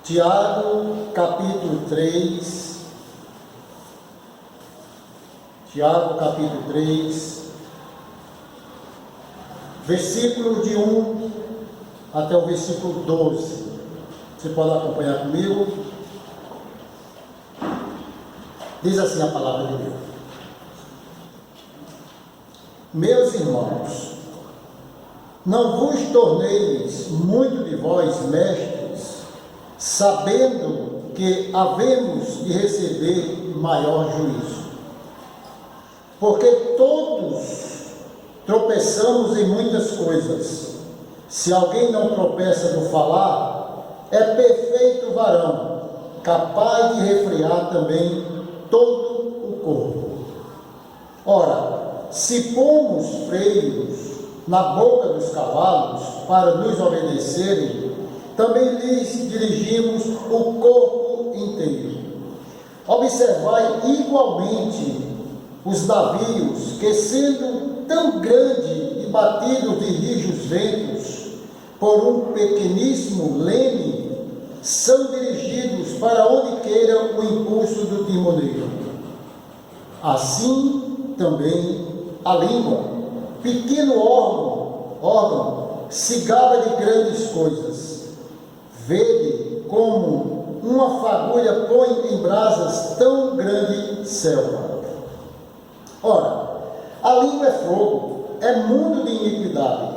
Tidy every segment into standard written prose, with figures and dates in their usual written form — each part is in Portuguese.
Tiago, capítulo 3. Tiago, capítulo 3, versículo de 1 até o versículo 12. Você pode acompanhar comigo? Diz assim a palavra de Deus: Meus irmãos, não vos torneis muito de vós mestres, sabendo que havemos de receber maior juízo. Porque todos tropeçamos em muitas coisas. Se alguém não tropeça no falar, é perfeito varão, capaz de refrear também todo o corpo. Ora, se pomos freios na boca dos cavalos para nos obedecerem, também lhes dirigimos o corpo inteiro. Observai igualmente os navios que, sendo tão grande e batidos de rijos ventos por um pequeníssimo leme, são dirigidos para onde queira o impulso do timoneiro. Assim também a língua, pequeno órgão, se gaba de grandes coisas. Vede como uma fagulha põe em brasas tão grande selva. Ora, a língua é fogo, é mundo de iniquidade.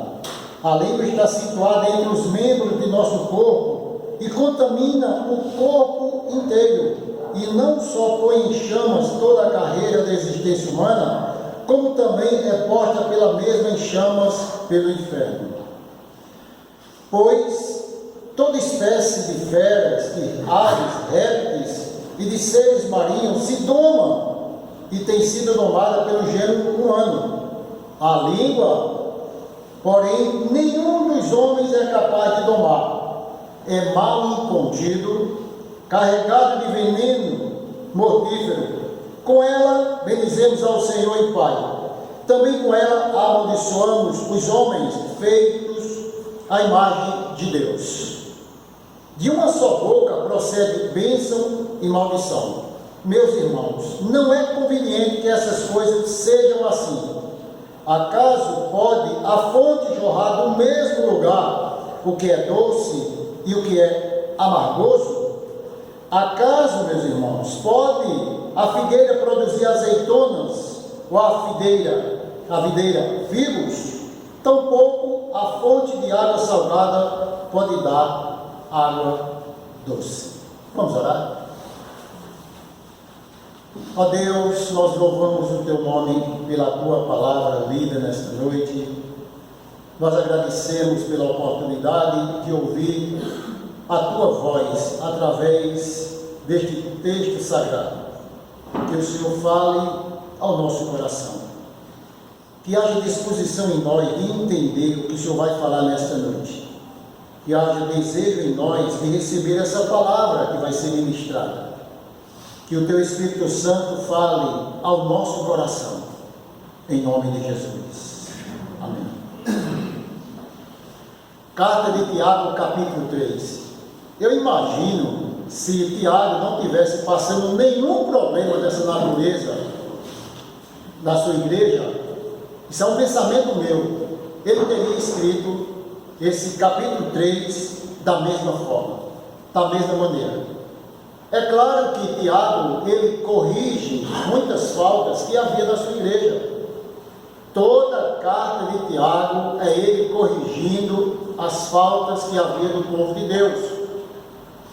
A língua está situada entre os membros de nosso corpo e contamina o corpo inteiro, e não só põe em chamas toda a carreira da existência humana, como também é posta pela mesma em chamas pelo inferno. Pois toda espécie de feras, de aves, répteis e de seres marinhos se domam e tem sido domada pelo gênero humano. A língua, porém, nenhum dos homens é capaz de domar. É mal incontido, carregado de veneno mortífero. Com ela bendizemos ao Senhor e Pai. Também com ela amaldiçoamos os homens feitos à imagem de Deus. De uma só boca procede bênção e maldição. Meus irmãos, não é conveniente que essas coisas sejam assim. Acaso pode a fonte jorrar do mesmo lugar o que é doce e o que é amargoso? Acaso, meus irmãos, pode a figueira produzir azeitonas ou a videira figos? Tampouco a fonte de água salgada pode dar água doce. Vamos orar? Ó Deus, nós louvamos o Teu nome pela Tua palavra lida nesta noite. Nós agradecemos pela oportunidade de ouvir a Tua voz através deste texto sagrado. Que o Senhor fale ao nosso coração. Que haja disposição em nós de entender o que o Senhor vai falar nesta noite. Que haja desejo em nós de receber essa palavra que vai ser ministrada. Que o Teu Espírito Santo fale ao nosso coração, em nome de Jesus. Amém. Carta de Tiago, capítulo 3. Eu imagino, se Tiago não tivesse passando nenhum problema dessa natureza na sua igreja, isso é um pensamento meu, ele teria escrito esse capítulo 3 da mesma forma, da mesma maneira. É claro que Tiago, ele corrige muitas faltas que havia na sua igreja. Toda a carta de Tiago é ele corrigindo as faltas que havia no povo de Deus.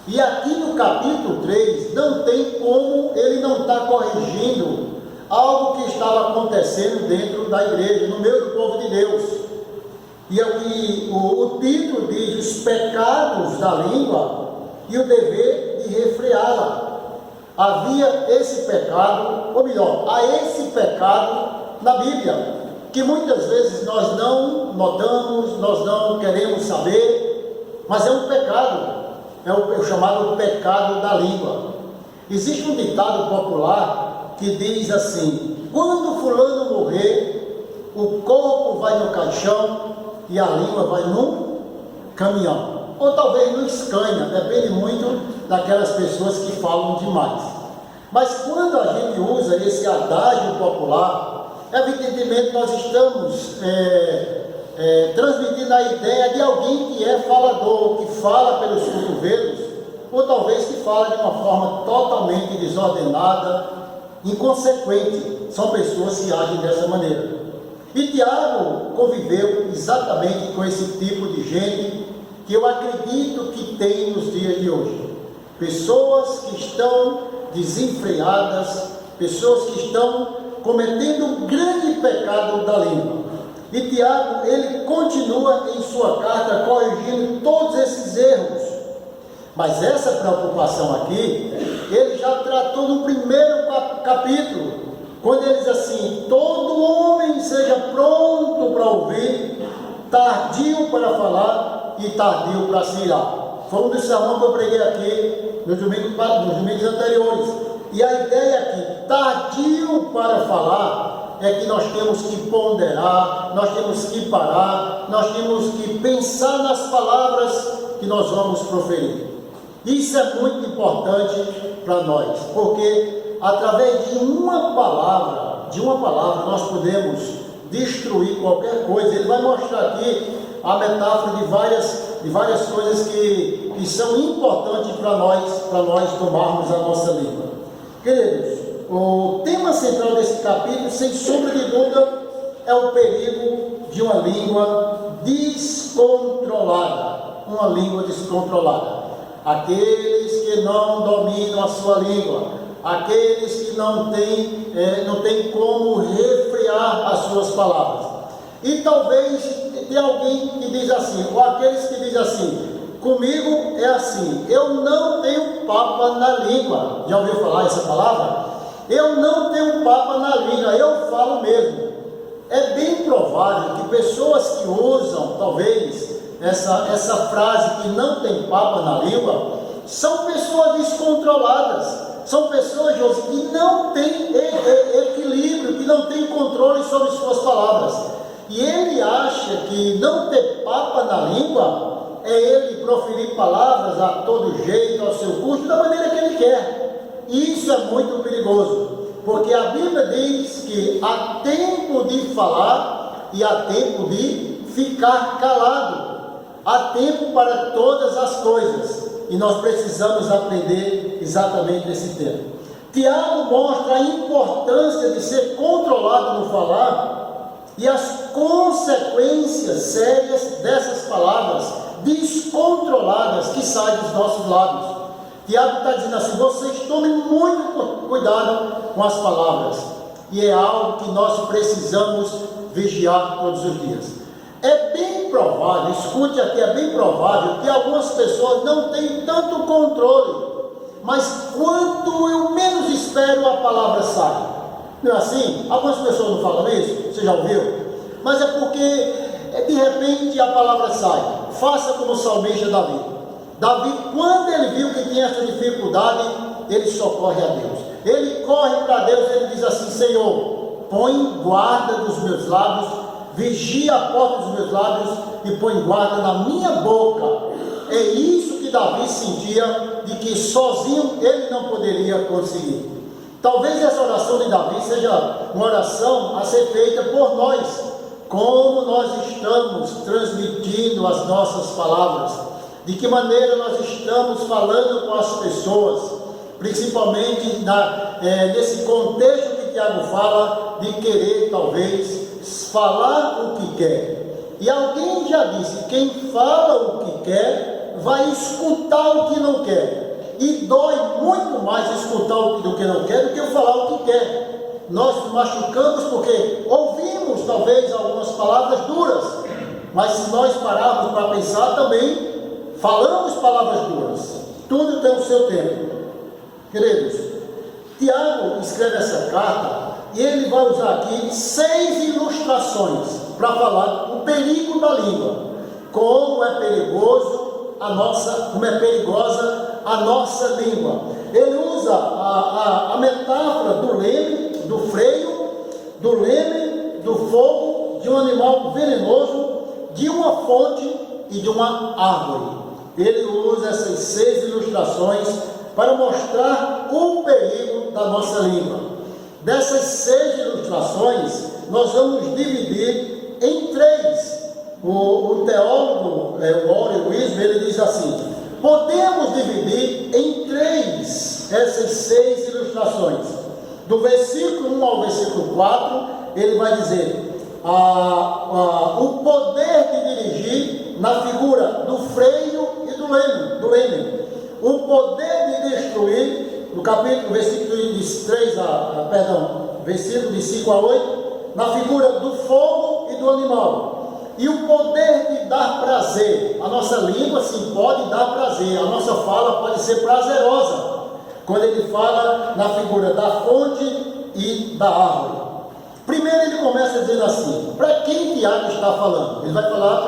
E aqui no capítulo 3, não tem como ele não estar corrigindo algo que estava acontecendo dentro da igreja, no meio do povo de Deus. E aqui o título diz: os pecados da língua e o dever de refreá-la. Havia esse pecado, ou melhor, há esse pecado na Bíblia, que muitas vezes nós não notamos, nós não queremos saber, mas é um pecado, é o chamado pecado da língua. Existe um ditado popular que diz assim: quando fulano morrer, o corpo vai no caixão e a língua vai no caminhão. ou talvez não escanha, depende muito daquelas pessoas que falam demais. Mas quando a gente usa esse adágio popular, evidentemente nós estamos transmitindo a ideia de alguém que é falador, que fala pelos cotovelos, ou talvez que fala de uma forma totalmente desordenada, inconsequente. São pessoas que agem dessa maneira. E Tiago conviveu exatamente com esse tipo de gente que eu acredito que tem nos dias de hoje. Pessoas que estão desenfreadas, pessoas que estão cometendo um grande pecado da língua. E Tiago, ele continua em sua carta corrigindo todos esses erros. Mas essa preocupação aqui, ele já tratou no primeiro capítulo, quando ele diz assim: todo homem seja pronto para ouvir, tardio para falar e tardio para se irar. Foi um dos sermões que eu preguei aqui nos domingos anteriores. E a ideia aqui, tardio para falar, é que nós temos que ponderar, nós temos que parar, nós temos que pensar nas palavras que nós vamos proferir. Isso é muito importante para nós, porque através de uma palavra, nós podemos destruir qualquer coisa. Ele vai mostrar aqui a metáfora de várias coisas que são importantes para nós tomarmos a nossa língua. Queridos, o tema central desse capítulo, sem sombra de dúvida, é o perigo de uma língua descontrolada. Uma língua descontrolada. Aqueles que não dominam a sua língua, aqueles que não têm como refrear as suas palavras. E talvez tenha alguém que diz assim, ou aqueles que dizem assim: comigo é assim, eu não tenho papa na língua. Já ouviu falar essa palavra? Eu não tenho papa na língua, eu falo mesmo. É bem provável que pessoas que usam, talvez, essa frase que não tem papa na língua, são pessoas descontroladas, são pessoas, José, que não têm equilíbrio, que não têm controle sobre suas palavras. E ele acha que não ter papa na língua é ele proferir palavras a todo jeito, ao seu custo, da maneira que ele quer. Isso é muito perigoso, porque a Bíblia diz que há tempo de falar e há tempo de ficar calado. Há tempo para todas as coisas, e nós precisamos aprender exatamente esse tempo. Tiago mostra a importância de ser controlado no falar e as consequências sérias dessas palavras descontroladas que saem dos nossos lábios. Tiago está dizendo assim: vocês tomem muito cuidado com as palavras, e é algo que nós precisamos vigiar todos os dias. É bem provável, escute aqui, é bem provável que algumas pessoas não tenham tanto controle, mas quando eu menos espero, a palavra sai. Não é assim? Algumas pessoas não falam isso, você já ouviu? Mas é porque, de repente, a palavra sai. Faça como o salmista Davi. Davi, quando ele viu que tinha essa dificuldade, ele socorre a Deus. Ele corre para Deus, ele diz assim: Senhor, põe guarda dos meus lábios, vigia a porta dos meus lábios e põe guarda na minha boca. É isso que Davi sentia, de que sozinho ele não poderia conseguir. Talvez essa oração de Davi seja uma oração a ser feita por nós. Como nós estamos transmitindo as nossas palavras, de que maneira nós estamos falando com as pessoas, principalmente nesse contexto que Tiago fala, de querer talvez falar o que quer. E alguém já disse: quem fala o que quer, vai escutar o que não quer. E dói muito mais escutar do que não quer do que falar o que quer. Nós nos machucamos porque ouvimos talvez algumas palavras duras, mas se nós pararmos para pensar também, falamos palavras duras. Tudo tem o seu tempo. Queridos, Tiago escreve essa carta e ele vai usar aqui 6 ilustrações para falar o perigo da língua, como é perigosa a nossa língua. Ele usa a metáfora do leme, do freio, do leme, do fogo, de um animal venenoso, de uma fonte e de uma árvore. ele usa essas 6 ilustrações para mostrar o perigo da nossa língua. Dessas 6 ilustrações, nós vamos dividir em 3. O teólogo, o Warren Wiersbe, ele diz assim: podemos dividir em 3 essas 6 ilustrações. Do versículo 1 ao versículo 4, ele vai dizer o poder de dirigir na figura do freio e do leme. O poder de destruir, no capítulo, versículo de 5 a 8, na figura do fogo e do animal. E o poder de dar prazer. A nossa língua, sim, pode dar prazer. A nossa fala pode ser prazerosa. Quando ele fala na figura da fonte e da árvore. Primeiro ele começa dizendo assim: para quem Tiago está falando? Ele vai falar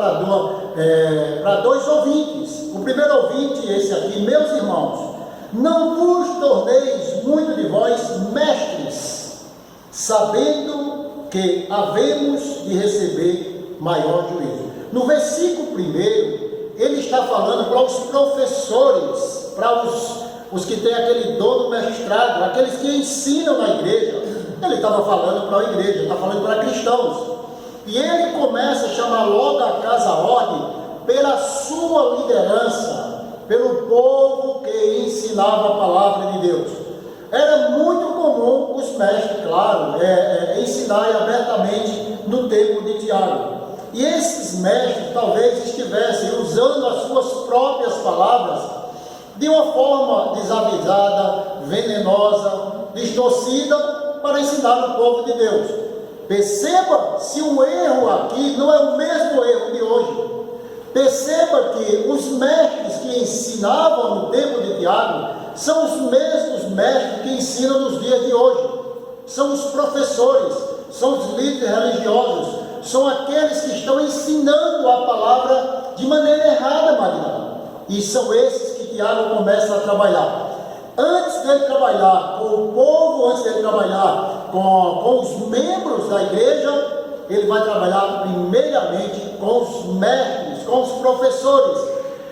para 2 ouvintes. O primeiro ouvinte, esse aqui: meus irmãos, não vos torneis muito de vós mestres, sabendo que havemos de receber maior juízo. No versículo 1, ele está falando para os professores, para os que têm aquele dom do mestrado, aqueles que ensinam na igreja. Ele estava falando para a igreja, está falando para cristãos. E ele começa a chamar logo a casa à ordem pela sua liderança, pelo povo que ensinava a palavra de Deus. Era muito comum os mestres, claro, ensinarem abertamente no tempo de Tiago. E esses mestres talvez estivessem usando as suas próprias palavras de uma forma desavisada, venenosa, distorcida, para ensinar o povo de Deus. Perceba se o erro aqui não é o mesmo erro de hoje. Perceba que os mestres que ensinavam no tempo de Tiago são os mesmos mestres que ensinam nos dias de hoje. São os professores, são os líderes religiosos, são aqueles que estão ensinando a palavra de maneira errada, Maria. E são esses que Tiago começa a trabalhar. Antes dele trabalhar com o povo, antes dele trabalhar com os membros da igreja, ele vai trabalhar primeiramente com os mestres, com os professores.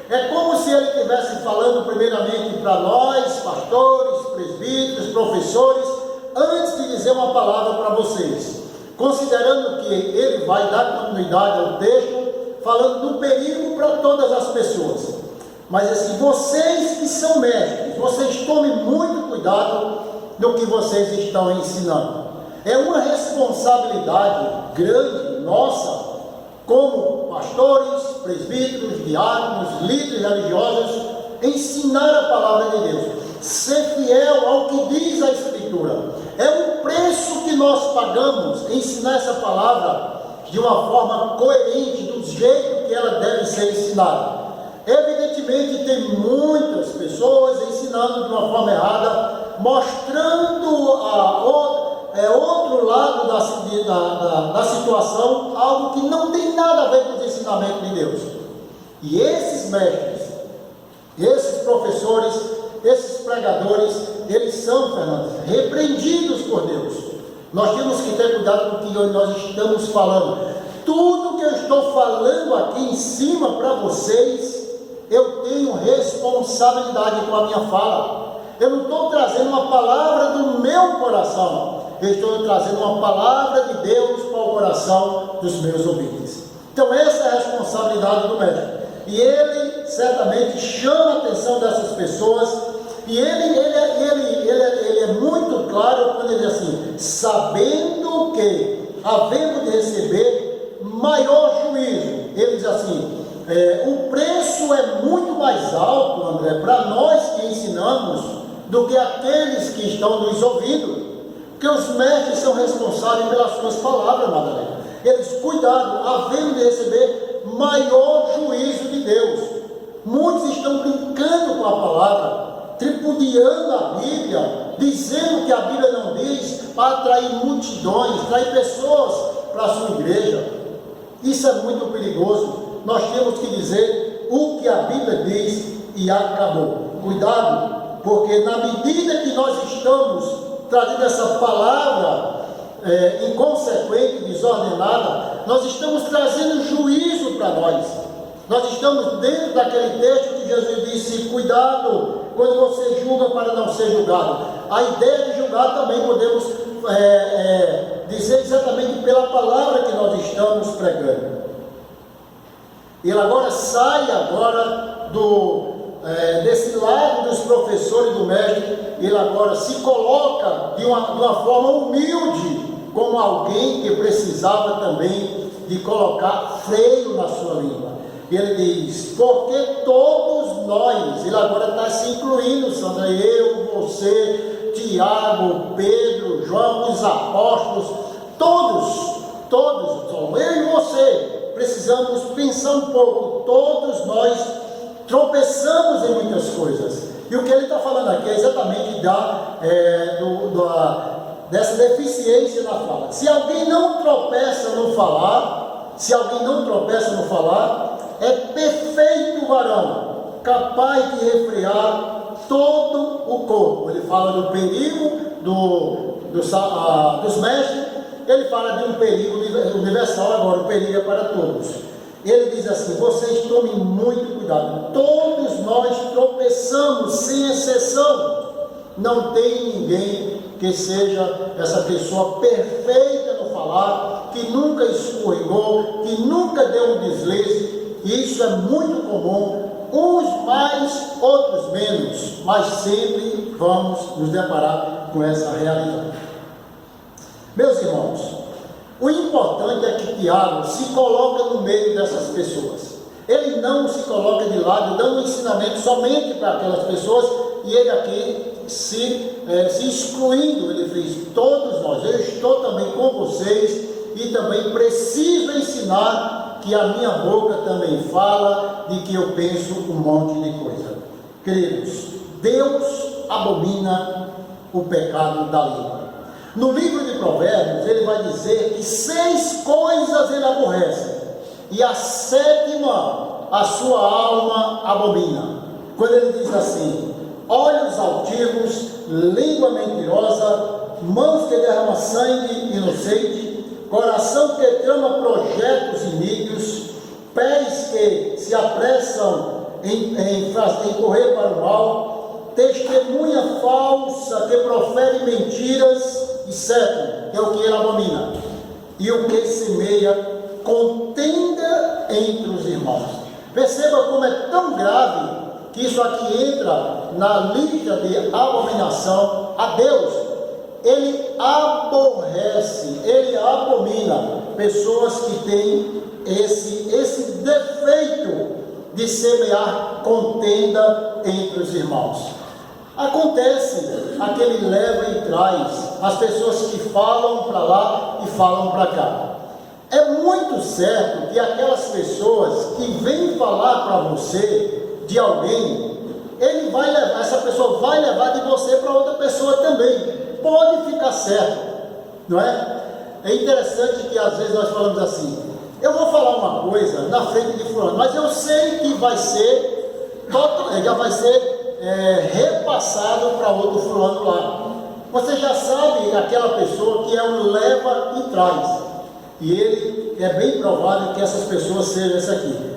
É como se ele estivesse falando primeiramente para nós, pastores, presbíteros, professores, antes de dizer uma palavra para vocês. Considerando que ele vai dar continuidade ao texto, falando do perigo para todas as pessoas. Mas assim, vocês que são mestres, vocês tomem muito cuidado no que vocês estão ensinando. É uma responsabilidade grande nossa, como pastores, presbíteros, diáconos, líderes religiosos, ensinar a palavra de Deus. Ser fiel ao que diz a Escritura. É um preço que nós pagamos, ensinar essa palavra de uma forma coerente, do jeito que ela deve ser ensinada. Evidentemente tem muitas pessoas ensinando de uma forma errada, mostrando outro lado da situação, algo que não tem nada a ver com os ensinamentos de Deus. E esses mestres, esses professores, esses pregadores, eles são, Fernando, repreendidos por Deus. Nós temos que ter cuidado com o que nós estamos falando. Tudo que eu estou falando aqui em cima para vocês, eu tenho responsabilidade com a minha fala. Eu não estou trazendo uma palavra do meu coração, eu estou trazendo uma palavra de Deus para o coração dos meus ouvintes. Então essa é a responsabilidade do mestre. E ele certamente chama a atenção dessas pessoas. E ele é muito claro quando ele diz assim: sabendo que havemos de receber maior juízo. Ele diz assim: o preço é muito mais alto, André, para nós que ensinamos, do que aqueles que estão nos ouvindo, porque os mestres são responsáveis pelas suas palavras, Madalena. Eles, cuidado, havendo de receber maior juízo de Deus. Muitos estão brincando com a palavra, tripudiando a Bíblia, dizendo que a Bíblia não diz, para atrair multidões, atrair pessoas para a sua igreja. Isso é muito perigoso. Nós temos que dizer o que a Bíblia diz e acabou. Cuidado, porque na medida que nós estamos trazendo essa palavra inconsequente, desordenada, nós estamos trazendo juízo para nós. Nós estamos dentro daquele texto que que Jesus disse: cuidado quando você julga para não ser julgado. A ideia de julgar também podemos dizer exatamente pela palavra que nós estamos pregando. Ele agora sai desse lado dos professores e do mestre. Ele agora se coloca de uma forma humilde, como alguém que precisava também de colocar freio na sua língua. Ele diz: porque todos nós, ele agora está se incluindo, Sandra, eu, você, Tiago, Pedro, João, os apóstolos, todos, eu e você, precisamos pensar um pouco. Todos nós tropeçamos em muitas coisas. E o que ele está falando aqui é exatamente dessa deficiência na fala. Se alguém não tropeça no falar, é perfeito varão, capaz de refrear todo o corpo. Ele fala do perigo dos mestres, ele fala de um perigo universal, agora o perigo é para todos. Ele diz assim: vocês tomem muito cuidado, todos nós tropeçamos, sem exceção. Não tem ninguém que seja essa pessoa perfeita no falar, que nunca escorregou, que nunca deu um deslize. Isso é muito comum, uns mais, outros menos, mas sempre vamos nos deparar com essa realidade. Meus irmãos, o importante é que Tiago se coloca no meio dessas pessoas. Ele não se coloca de lado, dando ensinamento somente para aquelas pessoas, e ele aqui se excluindo. Ele diz: todos nós, eu estou também com vocês, e também preciso ensinar, que a minha boca também fala de que eu penso um monte de coisa. Queridos, Deus abomina o pecado da língua. No livro de Provérbios, ele vai dizer que 6 coisas ele aborrece, e a 7ª a sua alma abomina. Quando ele diz assim: olhos altivos, língua mentirosa, mãos que derramam sangue inocente, coração que trama projetos iníquos, pés que se apressam em correr para o mal, testemunha falsa que profere mentiras, e 7, que é o que ele abomina, e o que semeia contenda entre os irmãos. Perceba como é tão grave que isso aqui entra na lista de abominação a Deus. Ele aborrece, ele abomina pessoas que têm esse defeito de semear contenda entre os irmãos. Acontece aquele leva e traz, as pessoas que falam para lá e falam para cá. É muito certo que aquelas pessoas que vêm falar para você de alguém, essa pessoa vai levar de você para outra pessoa também. Pode ficar certo, não é? É interessante que às vezes nós falamos assim: eu vou falar uma coisa na frente de fulano, mas eu sei que vai ser repassado para outro fulano lá. Você já sabe aquela pessoa que é um leva e traz, e é bem provável que essas pessoas sejam essa aqui.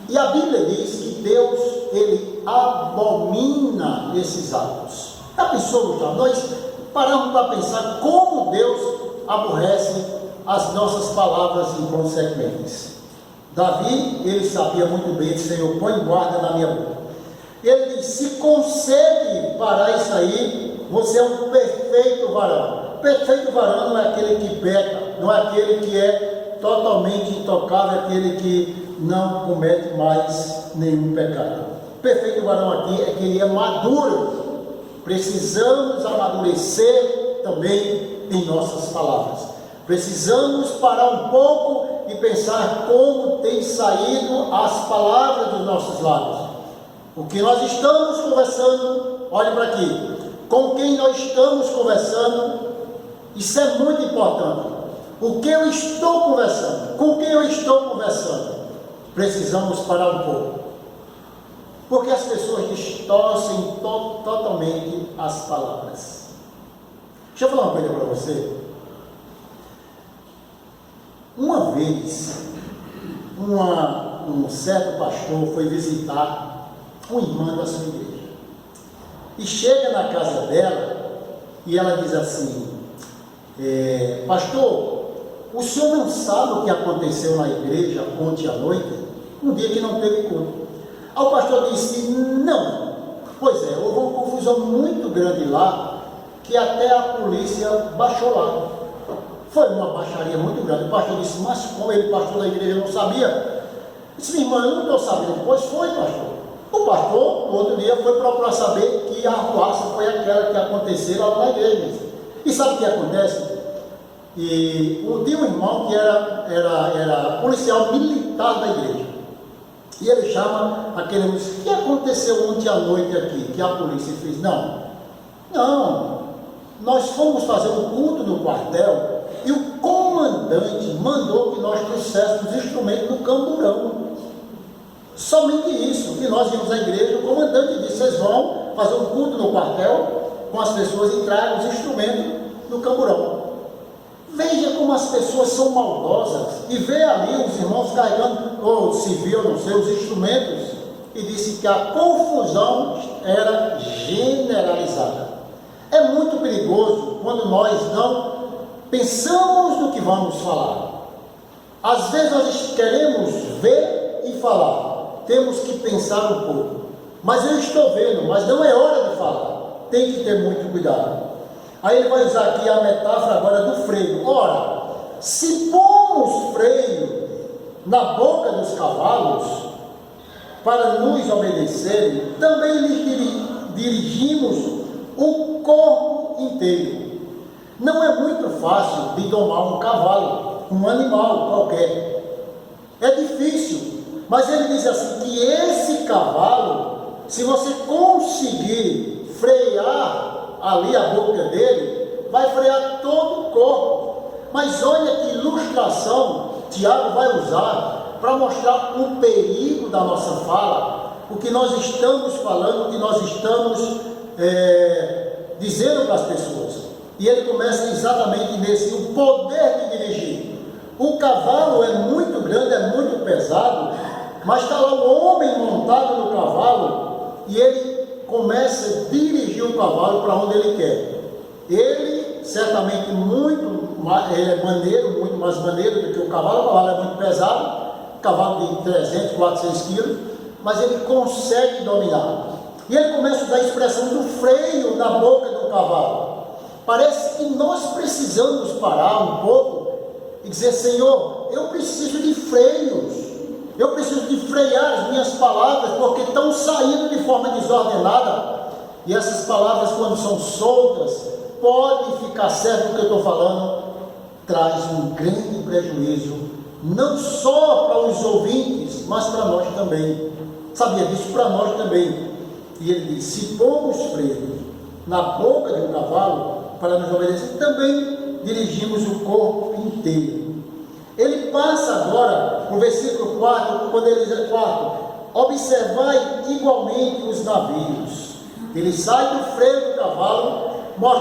E a Bíblia diz que Deus, ele abomina esses atos. Já pensou, já? Nós paramos para pensar como Deus aborrece as nossas palavras inconsequentes. Davi, ele sabia muito bem: Senhor, põe guarda na minha boca. Ele diz: se consegue parar isso aí, você é um perfeito varão. Perfeito varão não é aquele que peca, não é aquele que é totalmente intocável, é aquele que não comete mais nenhum pecado. Perfeito varão aqui é que ele é maduro. Precisamos amadurecer também em nossas palavras. Precisamos parar um pouco e pensar como tem saído as palavras dos nossos lábios. O que nós estamos conversando, olhe para aqui, com quem nós estamos conversando, isso é muito importante. O que eu estou conversando, com quem eu estou conversando, precisamos parar um pouco. Porque as pessoas distorcem totalmente as palavras. Deixa eu falar uma coisa para você. Uma vez, um certo pastor foi visitar uma irmã da sua igreja. E chega na casa dela e ela diz assim: pastor, o senhor não sabe o que aconteceu na igreja ontem à noite, um dia que não teve culto? Aí o pastor disse: não. Pois é, houve uma confusão muito grande lá, que até a polícia baixou lá. Foi uma baixaria muito grande. O pastor disse: mas como ele, pastor da igreja, não sabia? Disse: minha irmã, eu não estou sabendo. Pois foi, pastor. O pastor, no outro dia, foi procurar saber que a arruaça foi aquela que aconteceu lá na igreja. E sabe o que acontece? E tinha um irmão que era policial militar da igreja. E ele chama aquele e diz: o que aconteceu ontem à noite aqui? Que a polícia fez: não, nós fomos fazer um culto no quartel e o comandante mandou que nós trouxéssemos instrumentos do camburão. Somente isso, que nós íamos à igreja, o comandante disse: vocês vão fazer um culto no quartel, com as pessoas entrarem os instrumentos do camburão. Veja como as pessoas são maldosas, e vê ali os irmãos carregando, ou civil, não sei, os instrumentos, e disse que a confusão era generalizada. É muito perigoso quando nós não pensamos no que vamos falar. Às vezes nós queremos ver e falar, temos que pensar um pouco. Mas eu estou vendo, mas não é hora de falar, tem que ter muito cuidado. Aí ele vai usar aqui a metáfora agora do freio. Ora, se pomos freio na boca dos cavalos para nos obedecerem, também lhes dirigimos o corpo inteiro. Não é muito fácil de domar um cavalo, um animal qualquer. É difícil, mas ele diz assim, que esse cavalo, se você conseguir frear ali a boca dele, vai frear todo o corpo. Mas olha que ilustração Tiago vai usar para mostrar o perigo da nossa fala, o que nós estamos falando, o que nós estamos dizendo para as pessoas. E ele começa exatamente nesse, o poder de dirigir. O cavalo é muito grande, é muito pesado, mas está lá o homem montado no cavalo e ele começa a dirigir o cavalo para onde ele quer. Ele, certamente, é maneiro, muito mais maneiro do que o cavalo é muito pesado, cavalo de 300, 400 quilos, mas ele consegue dominar. E ele começa a usar a expressão do freio na boca do cavalo. Parece que nós precisamos parar um pouco e dizer: Senhor, eu preciso de freios, eu preciso de frear as minhas palavras, porque estão saindo de forma desordenada, e essas palavras, quando são soltas, pode ficar certo o que eu estou falando, traz um grande prejuízo, não só para os ouvintes, mas para nós também. Sabia disso? Para nós também. E ele diz: se pomos freio na boca de um cavalo para nos obedecer, também dirigimos o corpo inteiro. Ele passa agora no versículo 4, quando ele diz 4, observai igualmente os navios. Ele sai do freio do cavalo,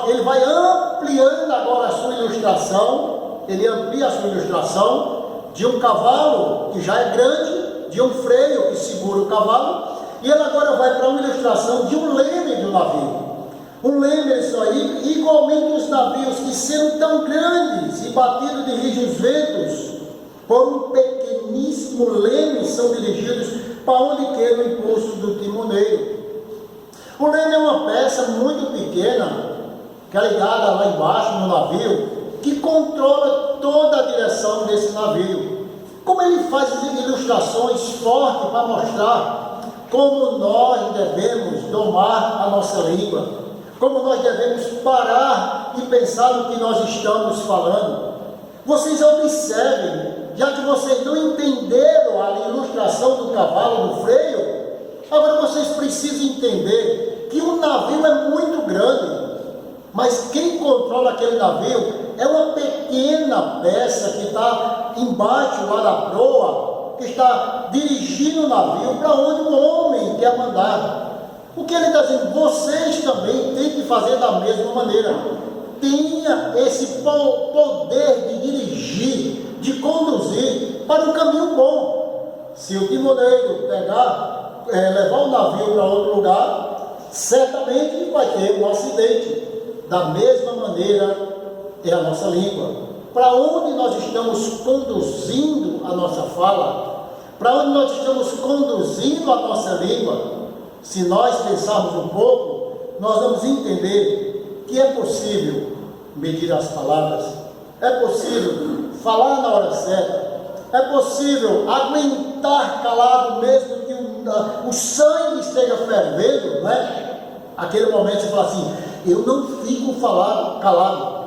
ele vai ampliando agora a sua ilustração, ele amplia a sua ilustração de um cavalo que já é grande, de um freio que segura o cavalo, e ele agora vai para uma ilustração de um leme do navio. Um leme, isso aí, igualmente os navios que sendo tão grandes e batidos de rijos ventos, por um pequeníssimo leme são dirigidos para onde quer o impulso do timoneiro. O leme é uma peça muito pequena, que é ligada lá embaixo no navio, que controla toda a direção desse navio. Como ele faz ilustrações fortes para mostrar como nós devemos domar a nossa língua, como nós devemos parar e pensar no que nós estamos falando. Vocês observem, já que vocês não entenderam a ilustração do cavalo no freio, agora vocês precisam entender que um navio é muito grande, mas quem controla aquele navio é uma pequena peça que está embaixo lá da proa, que está dirigindo o navio para onde o homem quer mandar. O que ele está dizendo? Vocês também têm que fazer da mesma maneira. Tenha esse poder de dirigir, de conduzir para um caminho bom. Se o timoneiro pegar levar o navio para outro lugar, certamente vai ter um acidente. Da mesma maneira é a nossa língua. Para onde nós estamos conduzindo a nossa fala? Para onde nós estamos conduzindo a nossa língua? Se nós pensarmos um pouco, nós vamos entender que é possível medir as palavras, é possível falar na hora certa, é possível aguentar calado mesmo que o sangue esteja fervendo, né? Aquele momento você fala assim, eu não fico calado.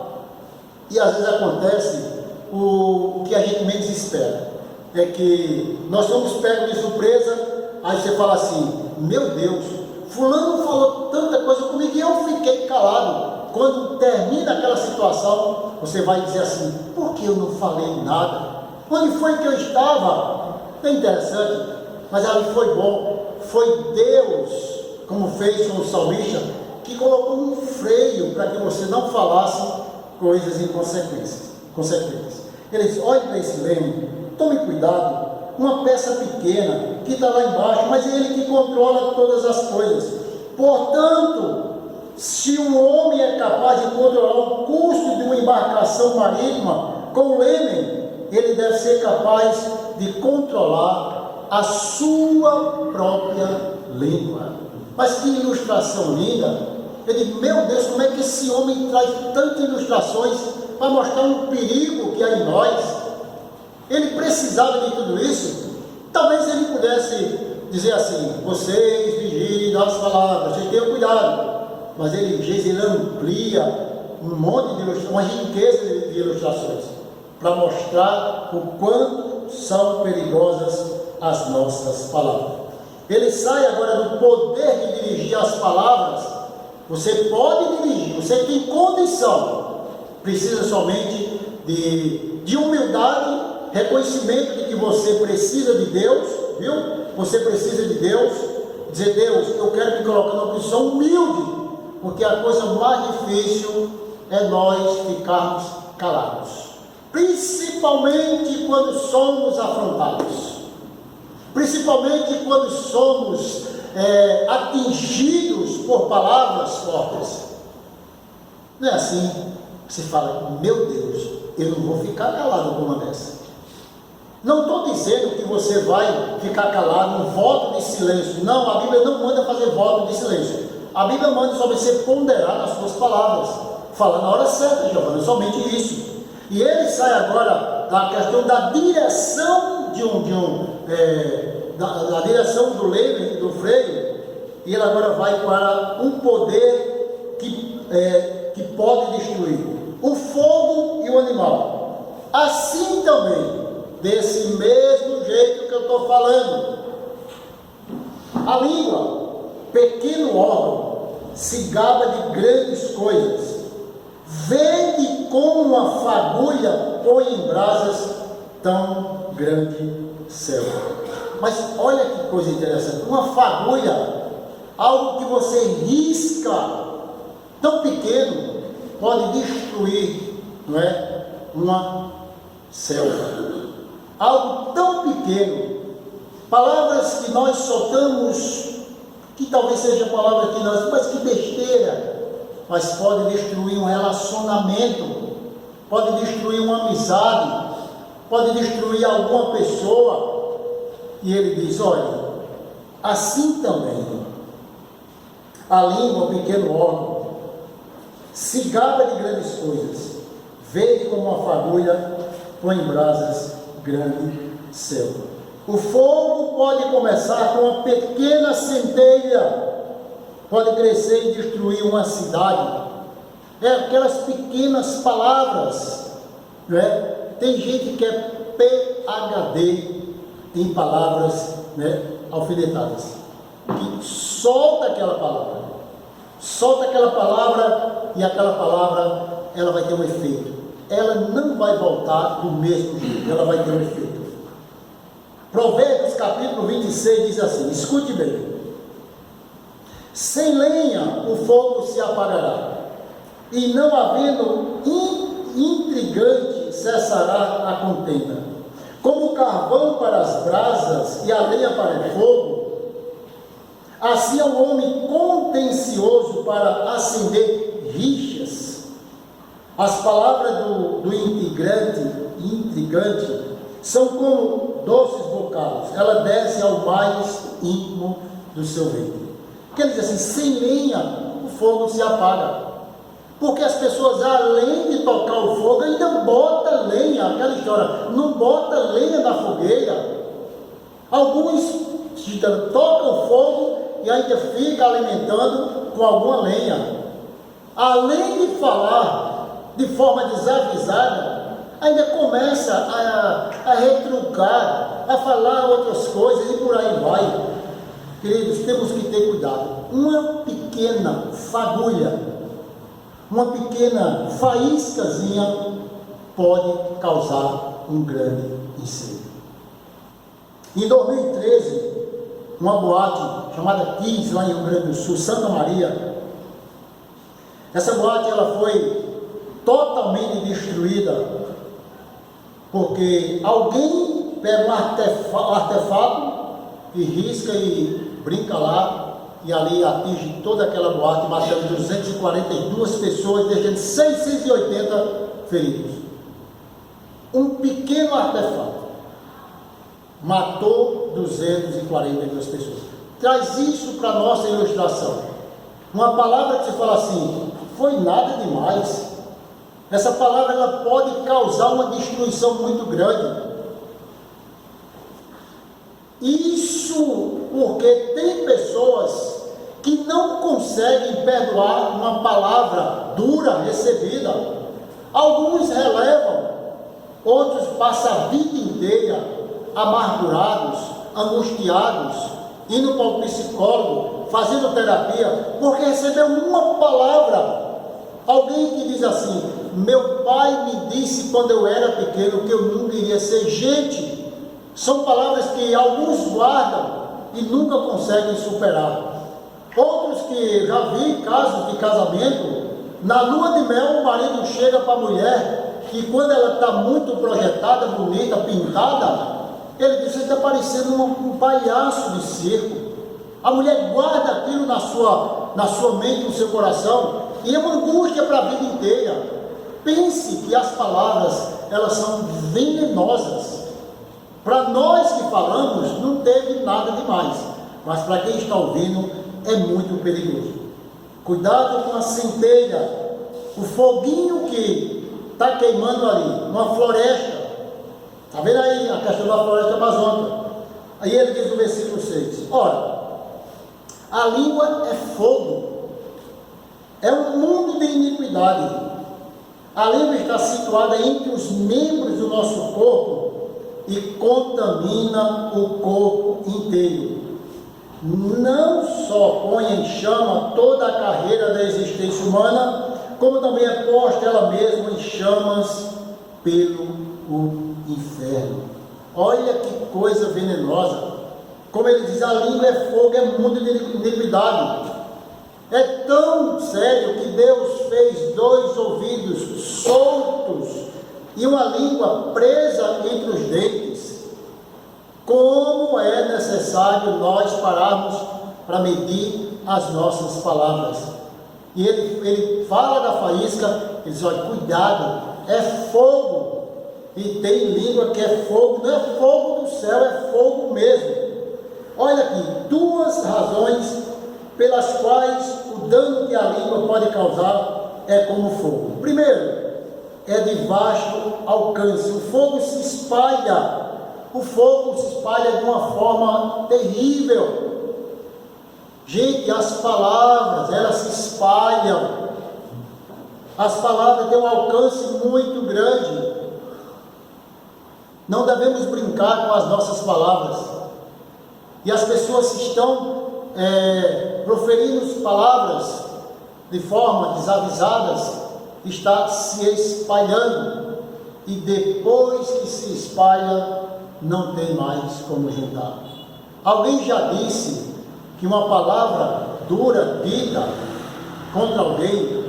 E às vezes acontece o que a gente menos espera, é que nós somos pegos de surpresa, aí você fala assim, meu Deus, fulano falou tanta coisa comigo e eu fiquei calado. Quando termina aquela situação, você vai dizer assim, por que eu não falei nada? Onde foi que eu estava? É interessante, mas ali foi bom. Foi Deus, como fez com o salmista, que colocou um freio para que você não falasse coisas inconsequentes. Ele diz, olhe para esse leme, tome cuidado, uma peça pequena que está lá embaixo, mas é ele que controla todas as coisas. Portanto, se um homem é capaz de controlar o custo de uma embarcação marítima com o leme, ele deve ser capaz de controlar a sua própria língua. Mas que ilustração linda! Eu digo, meu Deus, como é que esse homem traz tantas ilustrações para mostrar um perigo que há em nós? Ele precisava de tudo isso? Talvez ele pudesse dizer assim, vocês vigiem as palavras, vocês tenham cuidado. Mas ele diz, ele amplia um monte de ilustrações, uma riqueza de ilustrações, para mostrar o quanto são perigosas as nossas palavras. Ele sai agora do poder de dirigir as palavras. Você pode dirigir, você tem condição, precisa somente de humildade, reconhecimento de que você precisa de Deus, viu? Você precisa de Deus, dizer, Deus, eu quero me colocar numa posição humilde, porque a coisa mais difícil é nós ficarmos calados, principalmente quando somos afrontados, principalmente quando somos atingidos por palavras fortes. Não é assim que se fala, meu Deus, eu não vou ficar calado com uma dessa. Não estou dizendo que você vai ficar calado, um voto de silêncio. Não, a Bíblia não manda fazer voto de silêncio. A Bíblia manda só você ponderar nas suas palavras. Fala na hora certa, Giovana, somente isso. E ele sai agora da questão da direção da direção do leme, do freio, e ele agora vai para um poder que pode destruir o fogo e o animal. Assim também, desse mesmo jeito que eu estou falando, a língua, pequeno órgão, se gaba de grandes coisas, vende como uma fagulha, põe em brasas tão grande céu. Mas olha que coisa interessante, uma fagulha, algo que você risca, tão pequeno, pode destruir, não é? Uma selva. Algo tão pequeno, palavras que nós soltamos, que talvez seja palavra que nós, mas que besteira, mas pode destruir um relacionamento, pode destruir uma amizade, pode destruir alguma pessoa. E ele diz, olha, assim também, a língua, o pequeno órgão, se gaba de grandes coisas, verde como uma fagulha, põe em brasas grande céu. O fogo pode começar com uma pequena centelha, pode crescer e destruir uma cidade. É aquelas pequenas palavras, não é? Tem gente que é PhD em palavras, né, alfinetadas, que solta aquela palavra e aquela palavra ela vai ter um efeito. Ela não vai voltar do mesmo jeito, ela vai ter um efeito. Provérbios capítulo 26 diz assim, escute bem, sem lenha o fogo se apagará, e não havendo intrigante cessará a contenda. Como o carvão para as brasas e a lenha para o fogo, Assim é um homem contencioso para acender rixas. As palavras do intrigante são como doces bocados, ela desce ao mais íntimo do seu ventre. Quer dizer assim, sem lenha o fogo se apaga. Porque as pessoas, além de tocar o fogo, ainda botam lenha, aquela história, não bota lenha na fogueira. Alguns tocam o fogo e ainda fica alimentando com alguma lenha. Além de falar de forma desavisada, ainda começa a retrucar, a falar outras coisas e por aí vai. Queridos, temos que ter cuidado. Uma pequena fagulha, uma pequena faíscazinha pode causar um grande incêndio. Em 2013, uma boate chamada Kiss, lá em Rio Grande do Sul, Santa Maria, essa boate ela foi totalmente destruída, porque alguém pega um artefato e risca e brinca lá, e ali atinge toda aquela boate, matando 242 pessoas, deixando 680 feridos. Um pequeno artefato matou 242 pessoas. Traz isso para a nossa ilustração. Uma palavra que se fala assim, foi nada demais. Essa palavra ela pode causar uma destruição muito grande. Isso porque tem pessoas que não conseguem perdoar uma palavra dura recebida. Alguns relevam, outros passam a vida inteira amargurados, angustiados, indo para o psicólogo, fazendo terapia, porque recebeu uma palavra. Alguém que diz assim, meu pai me disse quando eu era pequeno que eu nunca iria ser gente. São palavras que alguns guardam e nunca conseguem superar. Outros que já vi casos de casamento, na lua de mel o marido chega para a mulher e quando ela está muito projetada, bonita, pintada, ele diz, você está parecendo um palhaço de circo. A mulher guarda aquilo na sua mente, no seu coração, e é uma angústia para a vida inteira. Pense que as palavras, elas são venenosas. Para nós que falamos, não teve nada demais, mas para quem está ouvindo, é muito perigoso. Cuidado com a centelha, o foguinho que está queimando ali, uma floresta. Está vendo aí a questão da floresta amazônica? Aí ele diz no versículo 6, ora, a língua é fogo, é um mundo de iniquidade. A língua está situada entre os membros do nosso corpo e contamina o corpo inteiro. Não só põe em chama toda a carreira da existência humana, como também é posta ela mesma em chamas pelo inferno. Olha que coisa venenosa. Como ele diz, a língua é fogo, é mundo de iniquidade. É tão sério que Deus fez 2 ouvidos soltos e uma língua presa entre os dentes. Como é necessário nós pararmos para medir as nossas palavras. E ele fala da faísca, ele diz, olha, cuidado, é fogo. E tem língua que é fogo, não é fogo do céu, é fogo mesmo. Olha aqui, 2 razões pelas quais o dano que a língua pode causar é como fogo. Primeiro, é de vasto alcance. O fogo se espalha. O fogo se espalha de uma forma terrível. Gente, as palavras, elas se espalham. As palavras têm um alcance muito grande. Não devemos brincar com as nossas palavras. E as pessoas estão proferindo palavras de forma desavisadas, está se espalhando. E depois que se espalha, não tem mais como juntar. Alguém já disse que uma palavra dura, dita contra alguém,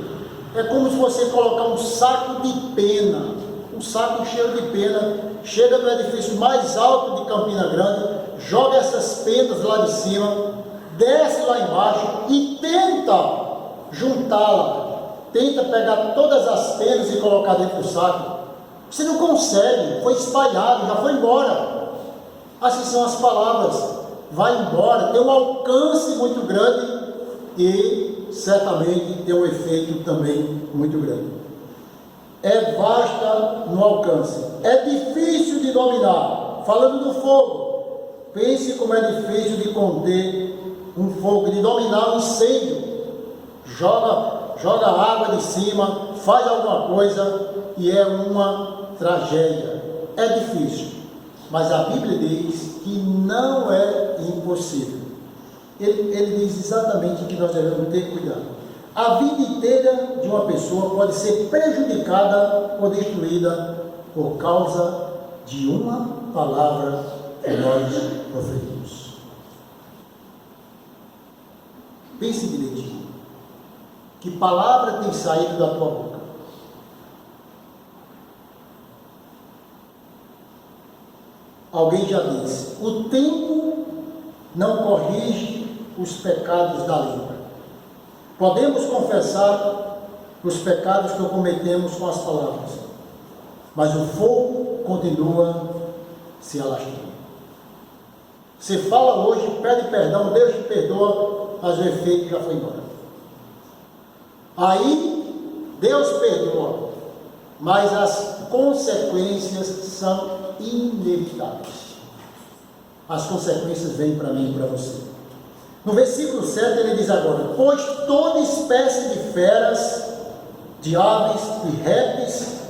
é como se você colocar um saco de pena, um saco cheio de pena, chega no edifício mais alto de Campina Grande, joga essas penas lá de cima, desce lá embaixo e tenta juntá-la, tenta pegar todas as penas e colocar dentro do saco. Você não consegue, foi espalhado, já foi embora. Assim são as palavras, vai embora, tem um alcance muito grande e certamente tem um efeito também muito grande. É vasta no alcance, é difícil de dominar. Falando do fogo, pense como é difícil de conter um fogo, de dominar um incêndio. Joga água de cima, faz alguma coisa e é uma tragédia. É difícil, mas a Bíblia diz que não é impossível. Ele diz exatamente que nós devemos ter cuidado. A vida inteira de uma pessoa pode ser prejudicada ou destruída por causa de uma palavra que nós proferimos. Pense direitinho. Que palavra tem saído da tua boca? Alguém já disse: o tempo não corrige os pecados da língua. Podemos confessar os pecados que cometemos com as palavras, mas o fogo continua se alastrando. Você fala hoje, pede perdão, Deus te perdoa, mas o efeito já foi embora. Aí, Deus perdoa, mas as consequências são inevitáveis. As consequências vêm para mim e para você. No versículo 7 ele diz agora: pois toda espécie de feras, de aves, de répteis,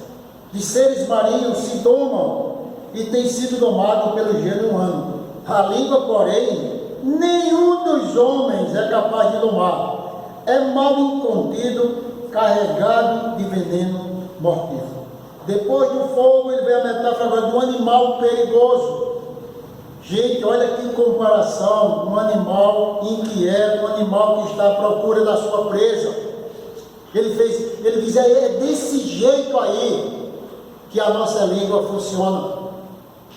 de seres marinhos se domam e tem sido domado pelo gênero humano. A língua, porém, nenhum dos homens é capaz de domar. É mal incontido, carregado de veneno mortífero. Depois do fogo, ele vem a metáfora agora do animal perigoso. Gente, olha que comparação, um animal inquieto, um animal que está à procura da sua presa. Ele diz, é desse jeito aí que a nossa língua funciona.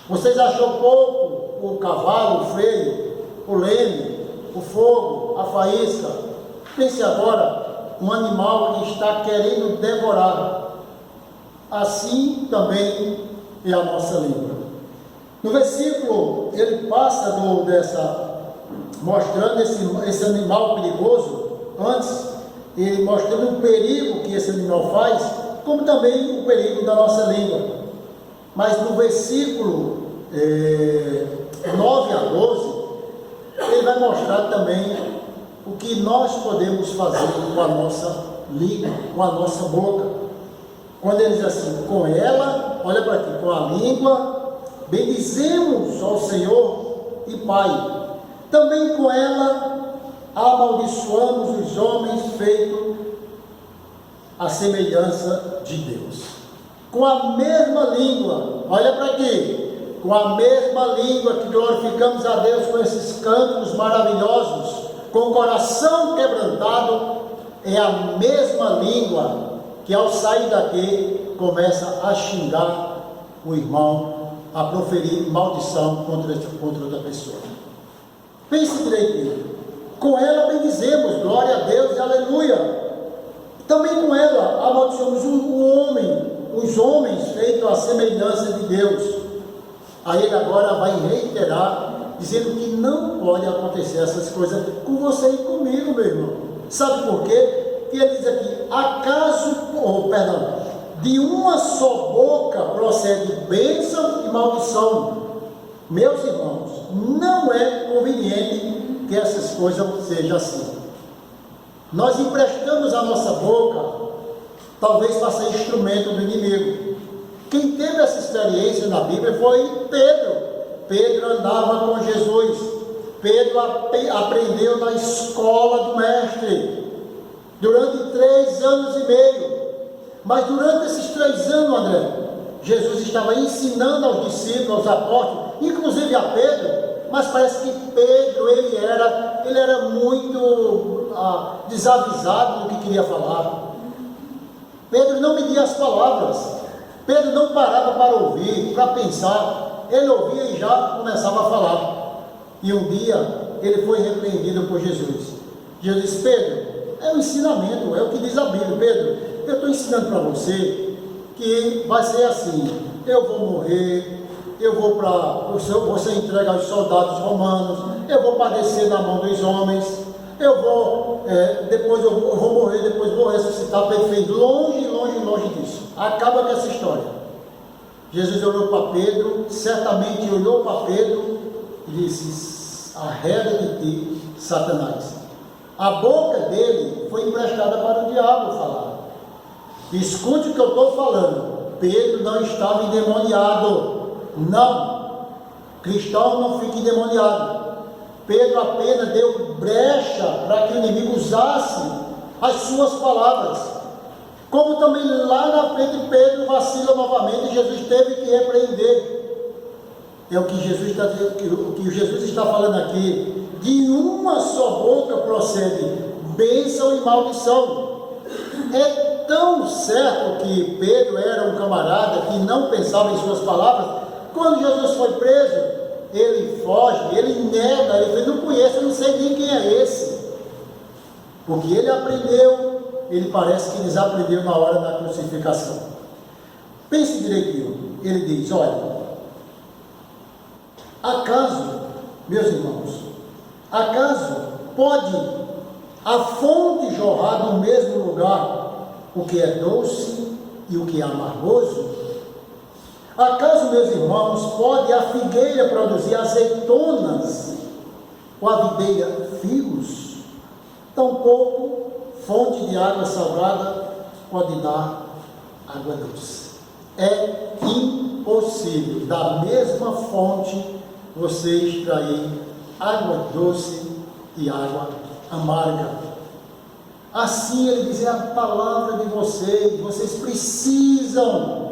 Vocês acham pouco o cavalo, o freio, o leme, o fogo, a faísca? Pense agora, um animal que está querendo devorar. Assim também é a nossa língua. No versículo, ele passa mostrando esse animal perigoso, antes, ele mostrando o perigo que esse animal faz, como também o perigo da nossa língua. Mas no versículo 9 a 12, ele vai mostrar também o que nós podemos fazer com a nossa língua, com a nossa boca. Quando ele diz assim, com ela, olha para aqui, com a língua, bendizemos ao Senhor e Pai. Também com ela amaldiçoamos os homens feitos à semelhança de Deus. Com a mesma língua, olha para aqui, com a mesma língua que glorificamos a Deus com esses cantos maravilhosos, com o coração quebrantado, é a mesma língua que ao sair daqui começa a xingar o irmão, a proferir maldição contra outra pessoa. Pense direitinho. Com ela bendizemos, glória a Deus e aleluia. Também com ela amaldiçoamos o homem, os homens feitos à semelhança de Deus. Aí ele agora vai reiterar, dizendo que não pode acontecer essas coisas com você e comigo, meu irmão. Sabe por quê? Porque ele diz aqui, de uma só boca procede bênção e maldição. Meus irmãos, não é conveniente que essas coisas sejam assim. Nós emprestamos a nossa boca, talvez para ser instrumento do inimigo. Quem teve essa experiência na Bíblia foi Pedro. Pedro andava com Jesus. Pedro aprendeu na escola do mestre, durante 3 anos e meio. Mas durante esses 3 anos, André, Jesus estava ensinando aos discípulos, aos apóstolos, inclusive a Pedro, mas parece que Pedro, ele era muito desavisado no que queria falar. Pedro não media as palavras, Pedro não parava para ouvir, para pensar, ele ouvia e já começava a falar. E um dia, ele foi repreendido por Jesus. Jesus disse: Pedro, é um ensinamento, é o que diz a Bíblia. Pedro, eu estou ensinando para você que vai ser assim: eu vou morrer, eu vou para, você entrega aos soldados romanos, eu vou padecer na mão dos homens, depois eu vou morrer, depois vou ressuscitar. Pedro fez longe disso. Acaba com essa história. Jesus olhou para Pedro, certamente olhou para Pedro e disse: arreda de ti, Satanás. A boca dele foi emprestada para o diabo falar. Escute o que eu estou falando. Pedro não estava endemoniado. Não. Cristão não fica endemoniado. Pedro apenas deu brecha para que o inimigo usasse as suas palavras. Como também lá na frente Pedro vacila novamente e Jesus teve que repreender. É o que Jesus está dizendo, o que Jesus está falando aqui. De uma só boca procede bênção e maldição. É tão certo que Pedro era um camarada que não pensava em suas palavras. Quando Jesus foi preso, ele foge, ele nega, ele diz: não conheço, eu não sei nem quem é esse. Porque ele aprendeu, ele parece que desaprendeu na hora da crucificação. Pense direitinho. Ele diz: olha, acaso, meus irmãos, acaso pode a fonte jorrar no mesmo lugar o que é doce e o que é amargoso? Acaso, meus irmãos, pode a figueira produzir azeitonas ou a videira figos? Tampouco fonte de água salgada pode dar água doce. É impossível da mesma fonte você extrair água doce e água amarga. Assim ele diz: é a palavra de vocês precisam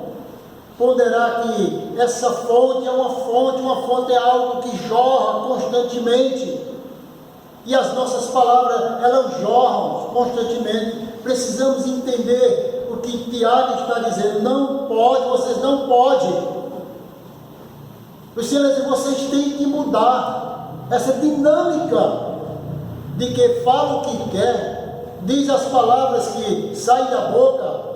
ponderar que essa fonte é uma fonte é algo que jorra constantemente, e as nossas palavras, elas jorram constantemente. Precisamos entender o que Tiago está dizendo: não pode, vocês não podem. O Senhor diz: vocês têm que mudar essa dinâmica de que fala o que quer, diz as palavras que saem da boca.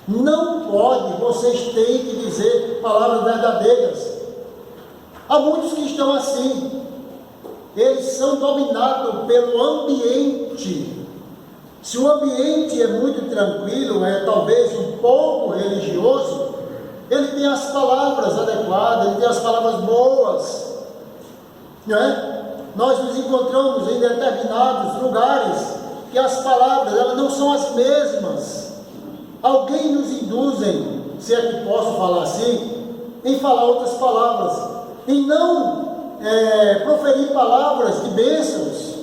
Não pode, vocês têm que dizer palavras verdadeiras. Há muitos que estão assim, eles são dominados pelo ambiente. Se o ambiente é muito tranquilo, é talvez um pouco religioso, ele tem as palavras adequadas, ele tem as palavras boas, não é? Nós nos encontramos em determinados lugares que as palavras, elas não são as mesmas. Alguém nos induzem, se é que posso falar assim, em falar outras palavras, em não proferir palavras de bênçãos,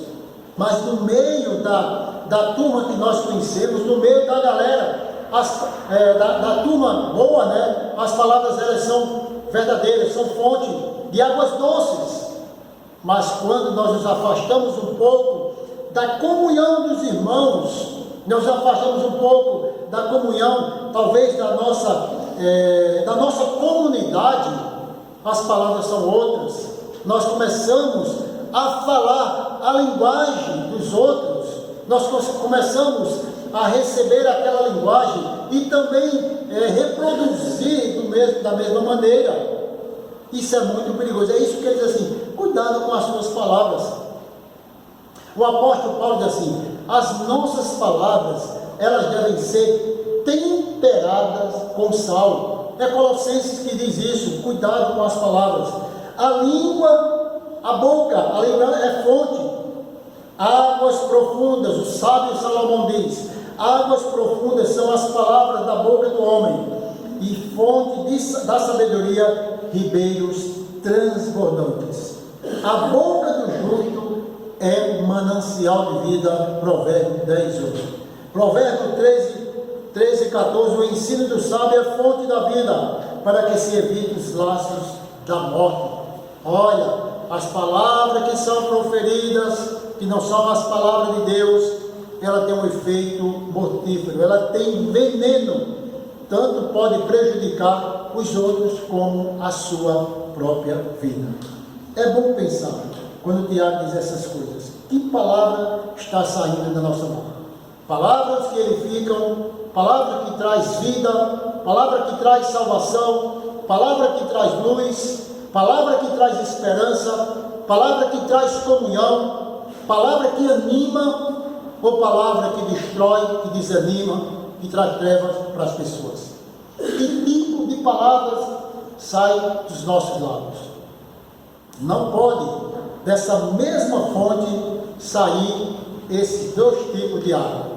mas no meio da turma que nós conhecemos, no meio da galera, da turma boa, né? As palavras, elas são verdadeiras, são fonte de águas doces. Mas quando nós nos afastamos um pouco da comunhão dos irmãos, nós afastamos um pouco da comunhão, talvez da nossa comunidade, as palavras são outras. Nós começamos a falar a linguagem dos outros, nós começamos a receber aquela linguagem e também reproduzir da mesma maneira. Isso é muito perigoso. É isso que ele diz assim: cuidado com as suas palavras. O apóstolo Paulo diz assim: as nossas palavras, elas devem ser temperadas com sal. É Colossenses que diz isso: cuidado com as palavras. A língua, a boca, a língua é fonte. Águas profundas, o sábio Salomão diz: águas profundas são as palavras da boca do homem, e fonte da sabedoria, ribeiros transbordantes. A boca do justo é manancial de vida. Provérbio 10:8. Provérbio 13:14. O ensino do sábio é fonte da vida, para que se evite os laços da morte. Olha, as palavras que são proferidas, que não são as palavras de Deus, ela tem um efeito mortífero, ela tem veneno, tanto pode prejudicar os outros como a sua própria vida. É bom pensar quando Tiago diz essas coisas. Que palavra está saindo da nossa boca? Palavras que edificam, palavra que traz vida, palavra que traz salvação, palavra que traz luz, palavra que traz esperança, palavra que traz comunhão, palavra que anima ou palavra que destrói, que desanima, que traz trevas para as pessoas? Que tipo de palavras sai dos nossos lábios? Não pode dessa mesma fonte sair esses dois tipos de água.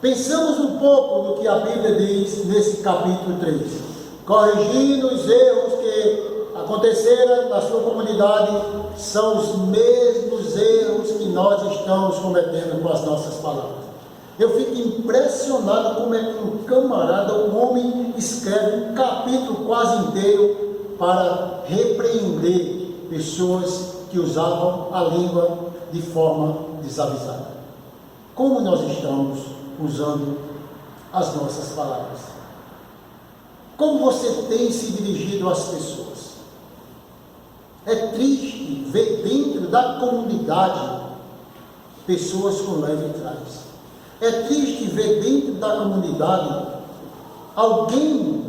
Pensamos um pouco no que a Bíblia diz nesse capítulo 3, corrigindo os erros que aconteceram na sua comunidade, são os mesmos erros que nós estamos cometendo com as nossas palavras. Eu fico impressionado como é que um camarada, um homem, escreve um capítulo quase inteiro para repreender pessoas que usavam a língua de forma desavisada. Como nós estamos usando as nossas palavras? Como você tem se dirigido às pessoas? É triste ver dentro da comunidade pessoas com leve trás. É triste ver dentro da comunidade alguém,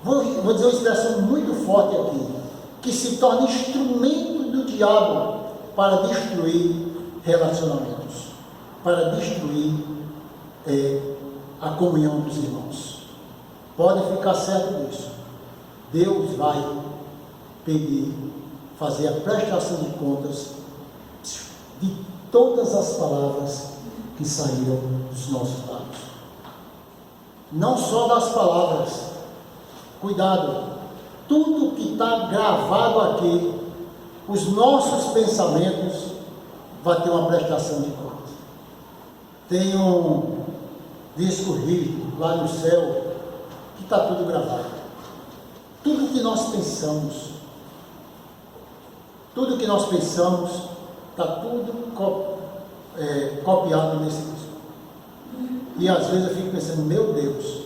vou dizer uma expressão muito forte aqui, que se torna instrumento do diabo para destruir relacionamentos, para destruir a comunhão dos irmãos. Pode ficar certo disso. Deus vai pedir, fazer a prestação de contas de todas as palavras que saíram dos nossos lábios. Não só das palavras. Cuidado, tudo que está gravado aqui, os nossos pensamentos, vai ter uma prestação de contas. Tem um disco rígido lá no céu que está tudo gravado. Tudo que nós pensamos, está tudo copiado nesse disco. E às vezes eu fico pensando, meu Deus,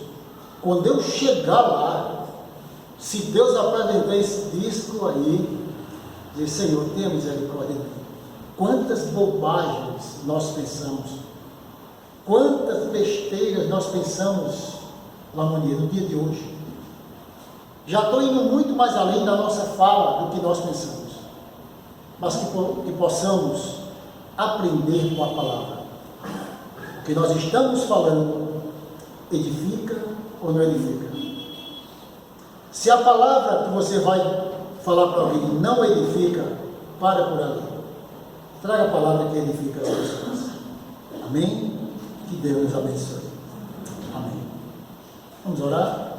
quando eu chegar lá, se Deus apresentar esse disco aí, dizer, Senhor, tenha misericórdia de mim. Quantas bobagens nós pensamos, quantas besteiras nós pensamos lá no dia de hoje. Já estou indo muito mais além da nossa fala do que nós pensamos, mas que possamos aprender com a palavra. O que nós estamos falando edifica ou não edifica? Se a palavra que você vai falar para alguém não edifica, para por ali. Traga a palavra que edifica as pessoas. Amém? Que Deus nos abençoe. Amém. Vamos orar?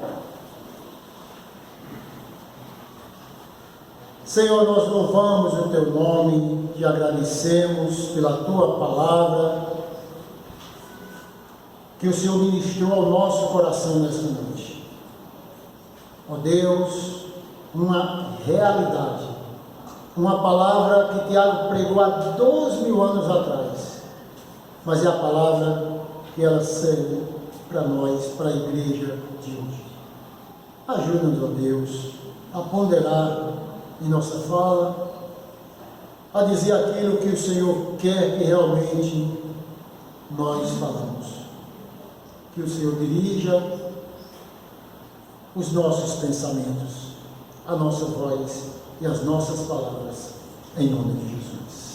Senhor, nós louvamos o Teu nome, te agradecemos pela Tua palavra, que o Senhor ministrou ao nosso coração nesta noite. Ó Deus, uma realidade, uma palavra que Tiago pregou há 2000 anos atrás, mas é a palavra que ela serve para nós, para a igreja de hoje. Ajuda-nos, ó Deus, a ponderar em nossa fala, a dizer aquilo que o Senhor quer que realmente nós falamos. Que o Senhor dirija os nossos pensamentos, a nossa voz e as nossas palavras, em nome de Jesus.